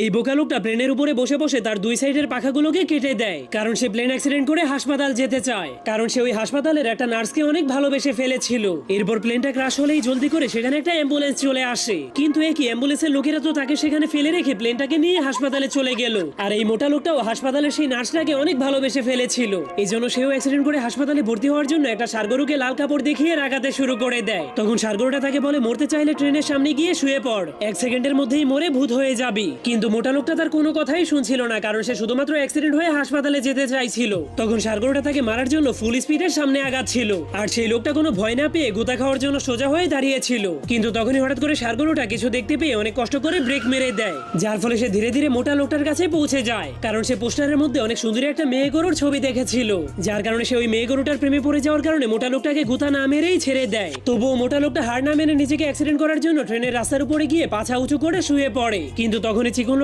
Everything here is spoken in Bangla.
এই বোকা লোকটা প্লেনের উপরে বসে বসে তার দুই সাইডের পাখাগুলোকে কেটে দেয়, কারণ সে প্লেন অ্যাক্সিডেন্ট করে হাসপাতাল যেতে চায়, কারণ সে ওই হাসপাতালের একটা নার্সকে অনেক ভালোবেসে ফেলেছিল। এরপর প্লেনটা ক্রাশ হলেই জলদি করে সেখানে একটা অ্যাম্বুলেন্স চলে আসে, কিন্তু একই অ্যাম্বুলেন্সের লোকেরা তো তাকে সেখানে ফেলে রেখে প্লেনটাকে নিয়ে হাসপাতালে চলে গেল। আর এই মোটা লোকটাও হাসপাতালের সেই নার্সটাকে অনেক ভালোবেসে ফেলেছিল, এই জন্য সেও অ্যাক্সিডেন্ট করে হাসপাতালে ভর্তি হওয়ার জন্য একটা ষাঁড়গরুকে লাল কাপড় দেখিয়ে রাগাতে শুরু করে দেয়। তখন ষাঁড়গরুটা তাকে বলে, মরতে চাইলে ট্রেনের সামনে গিয়ে শুয়ে পড়, 1 সেকেন্ডের মধ্যেই মরে ভূত হয়ে যাবি। কিন্তু মোটা লোকটা তার কোনো কথাই শুনছিল না, কারণ সে শুধুমাত্র অ্যাক্সিডেন্ট হয়ে হাসপাতালে যেতে চাইছিল। তখন ষাঁড়গরুটা তাকে মারার জন্য ফুল স্পিডের সামনে আগাচ্ছিল, আর সেই লোকটা কোনো ভয় না পেয়ে গোতা খাওয়ার জন্য সোজা হয়ে দাঁড়িয়েছিল। কিন্তু তখনই হঠাৎ করে ষাঁড়গরুটা কিছু দেখতে পেয়ে অনেক কষ্ট করে ব্রেক মেরে দেয়, যার ফলে সে ধীরে ধীরে মোটা লোকটার কাছে পৌঁছে যায়, কারণ সে পোস্টারের মধ্যে অনেক সুন্দরী একটা মেয়ে গরুর ছবি দেখেছিল, যার কারণে সে ওই মেয়ে গরুটার প্রেমে পড়ে যাওয়ার কারণে মোটা লোকটাকে গোতা না মেরেই ছেড়ে দেয়। তবুও মোটা লোকটা হার না মেনে নিজেকে অ্যাক্সিডেন্ট করার জন্য ট্রেনের রাস্তার উপরে গিয়ে পাছা উঁচু করে শুয়ে পড়ে। কিন্তু তখনই চিকন